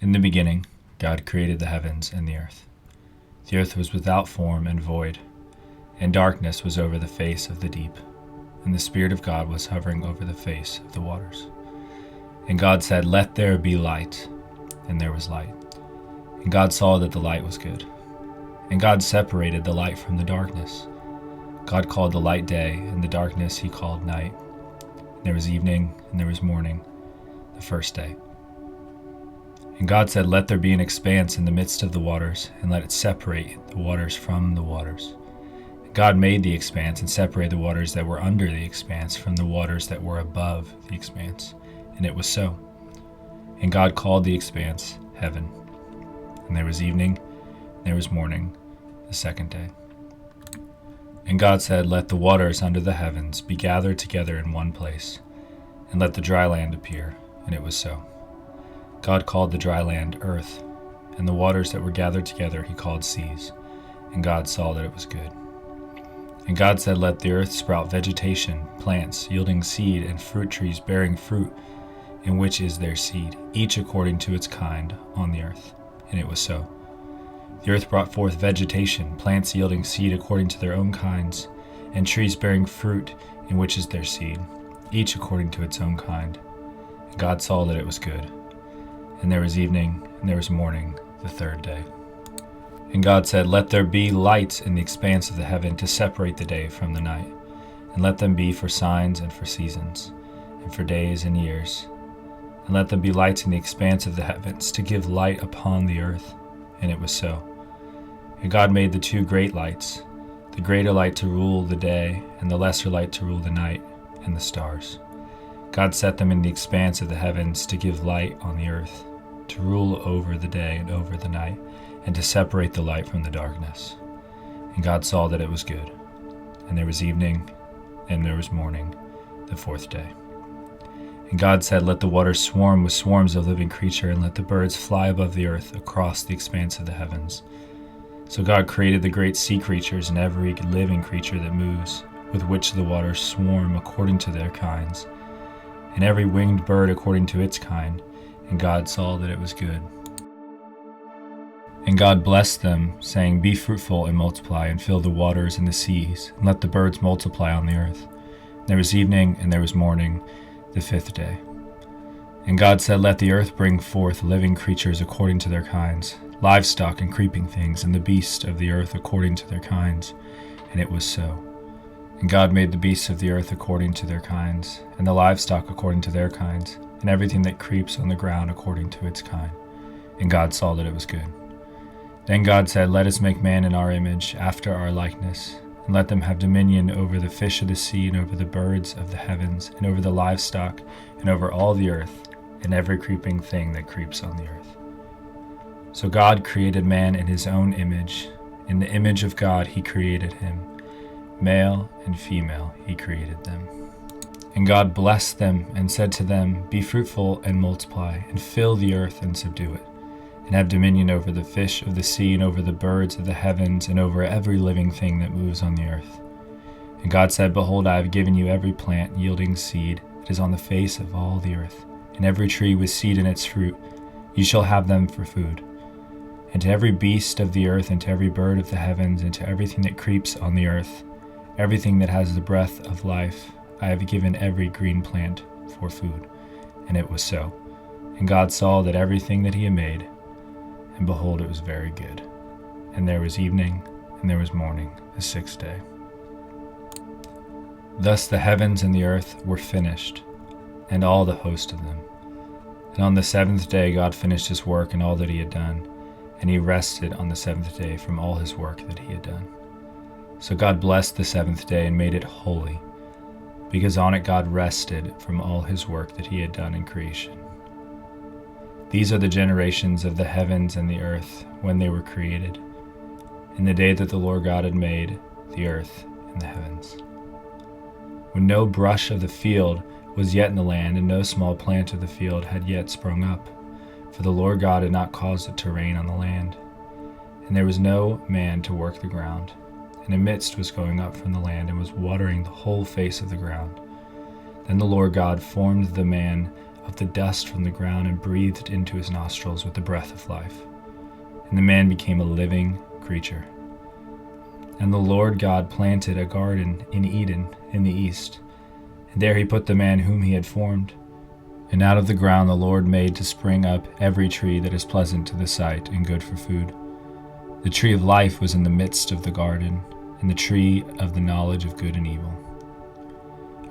In the beginning, God created the heavens and the earth. The earth was without form and void, and darkness was over the face of the deep, and the Spirit of God was hovering over the face of the waters. And God said, "Let there be light," and there was light. And God saw that the light was good. And God separated the light from the darkness. God called the light day, and the darkness he called night. And there was evening, and there was morning, the first day. And God said, "Let there be an expanse in the midst of the waters, and let it separate the waters from the waters." And God made the expanse and separated the waters that were under the expanse from the waters that were above the expanse. And it was so. And God called the expanse heaven. And there was evening, and there was morning, the second day. And God said, "Let the waters under the heavens be gathered together in one place, and let the dry land appear." And it was so. God called the dry land earth, and the waters that were gathered together he called seas. And God saw that it was good. And God said, "Let the earth sprout vegetation, plants yielding seed, and fruit trees bearing fruit, in which is their seed, each according to its kind, on the earth." And it was so. The earth brought forth vegetation, plants yielding seed according to their own kinds, and trees bearing fruit, in which is their seed, each according to its own kind. And God saw that it was good. And there was evening, and there was morning, the third day. And God said, "Let there be lights in the expanse of the heaven to separate the day from the night, and let them be for signs and for seasons, and for days and years. And let them be lights in the expanse of the heavens to give light upon the earth." And it was so. And God made the two great lights, the greater light to rule the day, and the lesser light to rule the night, and the stars. God set them in the expanse of the heavens to give light on the earth, to rule over the day and over the night, and to separate the light from the darkness. And God saw that it was good. And there was evening, and there was morning, the fourth day. And God said, "Let the waters swarm with swarms of living creature, and let the birds fly above the earth across the expanse of the heavens." So God created the great sea creatures and every living creature that moves, with which the waters swarm according to their kinds, and every winged bird according to its kind. And God saw that it was good. And God blessed them, saying, "Be fruitful and multiply, and fill the waters and the seas, and let the birds multiply on the earth." And there was evening, and there was morning, the fifth day. And God said, "Let the earth bring forth living creatures according to their kinds, livestock and creeping things, and the beasts of the earth according to their kinds." And it was so. And God made the beasts of the earth according to their kinds, and the livestock according to their kinds, and everything that creeps on the ground according to its kind. And God saw that it was good. Then God said, "Let us make man in our image, after our likeness, and let them have dominion over the fish of the sea, and over the birds of the heavens, and over the livestock, and over all the earth, and every creeping thing that creeps on the earth." So God created man in his own image. In the image of God he created him. Male and female he created them. And God blessed them and said to them, "Be fruitful and multiply, and fill the earth and subdue it, and have dominion over the fish of the sea, and over the birds of the heavens, and over every living thing that moves on the earth." And God said, "Behold, I have given you every plant yielding seed that is on the face of all the earth, and every tree with seed in its fruit. You shall have them for food. And to every beast of the earth, and to every bird of the heavens, and to everything that creeps on the earth, everything that has the breath of life, I have given every green plant for food." And it was so. And God saw that everything that he had made, and behold, it was very good. And there was evening, and there was morning, the sixth day. Thus the heavens and the earth were finished, and all the host of them. And on the seventh day God finished his work and all that he had done, and he rested on the seventh day from all his work that he had done. So God blessed the seventh day and made it holy, because on it God rested from all his work that he had done in creation. These are the generations of the heavens and the earth when they were created, in the day that the Lord God had made the earth and the heavens. When no brush of the field was yet in the land, and no small plant of the field had yet sprung up, for the Lord God had not caused it to rain on the land. And there was no man to work the ground, and a mist was going up from the land, and was watering the whole face of the ground. Then the Lord God formed the man of the dust from the ground and breathed into his nostrils with the breath of life. And the man became a living creature. And the Lord God planted a garden in Eden in the east, and there he put the man whom he had formed. And out of the ground the Lord made to spring up every tree that is pleasant to the sight and good for food. The tree of life was in the midst of the garden, and the tree of the knowledge of good and evil.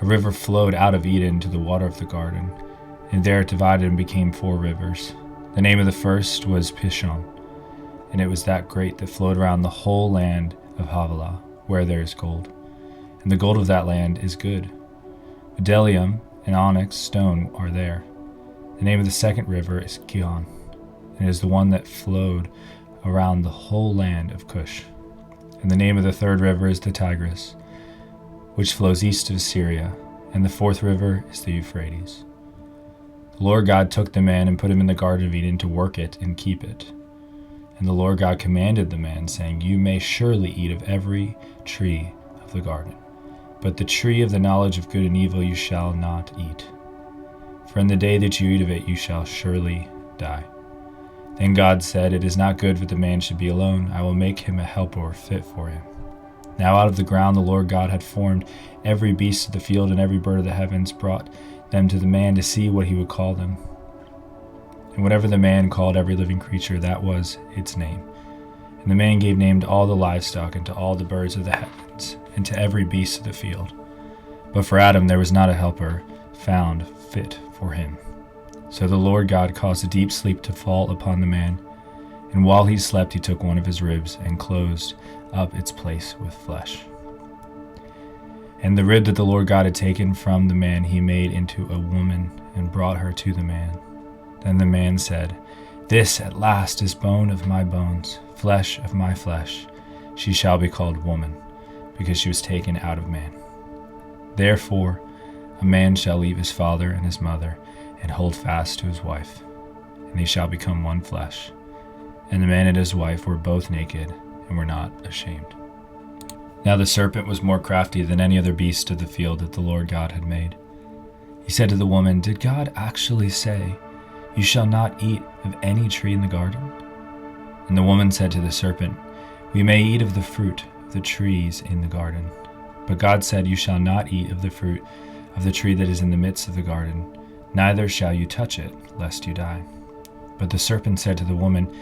A river flowed out of Eden to the water of the garden, and there it divided and became 4 rivers. The name of the first was Pishon, and it was that great that flowed around the whole land of Havilah, where there is gold. And the gold of that land is good. Bdellium and onyx stone are there. The name of the second river is Gihon, and it is the one that flowed around the whole land of Cush. And the name of the third river is the Tigris, which flows east of Assyria, and the fourth river is the Euphrates. The Lord God took the man and put him in the Garden of Eden to work it and keep it. And the Lord God commanded the man, saying, You may surely eat of every tree of the garden, but the tree of the knowledge of good and evil you shall not eat. For in the day that you eat of it you shall surely die. Then God said, It is not good that the man should be alone. I will make him a helper fit for him. Now out of the ground the Lord God had formed every beast of the field and every bird of the heavens, brought them to the man to see what he would call them. And whatever the man called every living creature, that was its name. And the man gave name to all the livestock, and to all the birds of the heavens, and to every beast of the field. But for Adam there was not a helper found fit for him. So the Lord God caused a deep sleep to fall upon the man, and while he slept he took one of his ribs, and closed up its place with flesh. And the rib that the Lord God had taken from the man he made into a woman, and brought her to the man. Then the man said, This at last is bone of my bones, flesh of my flesh. She shall be called woman, because she was taken out of man. Therefore a man shall leave his father and his mother, and hold fast to his wife, and they shall become one flesh. And the man and his wife were both naked, and were not ashamed. Now the serpent was more crafty than any other beast of the field that the Lord God had made. He said to the woman, Did God actually say, You shall not eat of any tree in the garden? And the woman said to the serpent, We may eat of the fruit of the trees in the garden. But God said, You shall not eat of the fruit of the tree that is in the midst of the garden, neither shall you touch it, lest you die. But the serpent said to the woman,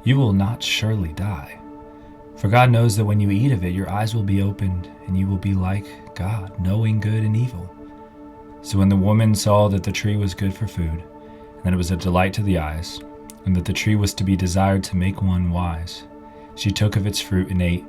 You will not surely die. For God knows that when you eat of it, your eyes will be opened, and you will be like God, knowing good and evil. So when the woman saw that the tree was good for food, and that it was a delight to the eyes, and that the tree was to be desired to make one wise, she took of its fruit and ate,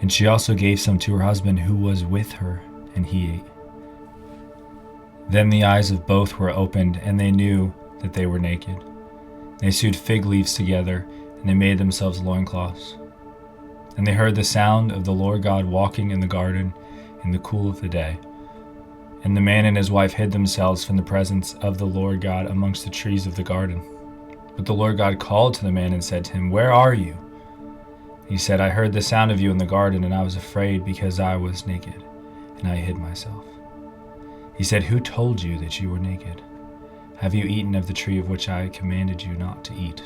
and she also gave some to her husband who was with her, and he ate. Then the eyes of both were opened, and they knew that they were naked. They sewed fig leaves together, and they made themselves loincloths. And they heard the sound of the Lord God walking in the garden in the cool of the day. And the man and his wife hid themselves from the presence of the Lord God amongst the trees of the garden. But the Lord God called to the man and said to him, Where are you? He said, I heard the sound of you in the garden, and I was afraid because I was naked, and I hid myself. He said, Who told you that you were naked? Have you eaten of the tree of which I commanded you not to eat?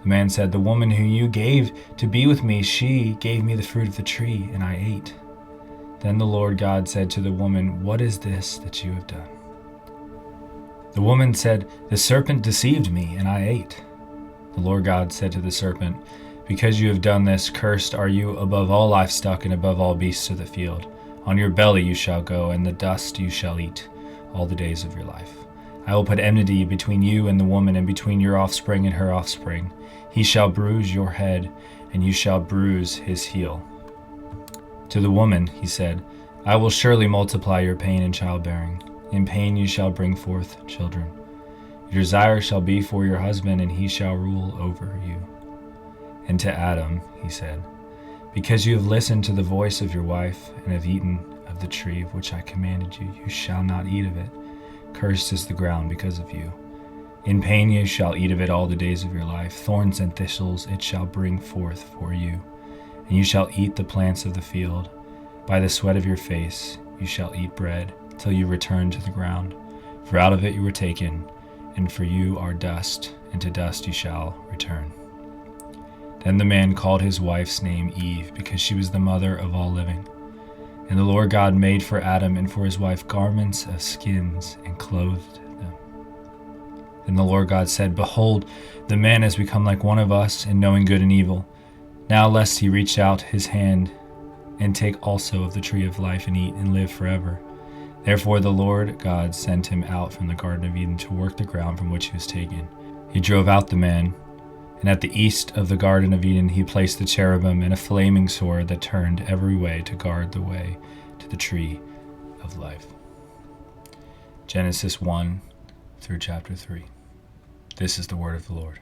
The man said, The woman whom you gave to be with me, she gave me the fruit of the tree, and I ate. Then the Lord God said to the woman, What is this that you have done? The woman said, The serpent deceived me, and I ate. The Lord God said to the serpent, Because you have done this, cursed are you above all livestock and above all beasts of the field. On your belly you shall go, and the dust you shall eat all the days of your life. I will put enmity between you and the woman, and between your offspring and her offspring. He shall bruise your head, and you shall bruise his heel. To the woman he said, I will surely multiply your pain in childbearing. In pain you shall bring forth children. Your desire shall be for your husband, and he shall rule over you. And to Adam he said, Because you have listened to the voice of your wife, and have eaten of the tree of which I commanded you, you shall not eat of it. Cursed is the ground because of you. In pain you shall eat of it all the days of your life. Thorns and thistles it shall bring forth for you. And you shall eat the plants of the field. By the sweat of your face you shall eat bread, till you return to the ground. For out of it you were taken, and for you are dust, and to dust you shall return. Then the man called his wife's name Eve, because she was the mother of all living. And the Lord God made for Adam and for his wife garments of skins, and clothed them. Then the Lord God said, Behold, the man has become like one of us in knowing good and evil. Now lest he reach out his hand and take also of the tree of life and eat and live forever. Therefore the Lord God sent him out from the Garden of Eden to work the ground from which he was taken. He drove out the man, and at the east of the Garden of Eden he placed the cherubim and a flaming sword that turned every way to guard the way to the tree of life. Genesis 1 through chapter 3. This is the word of the Lord.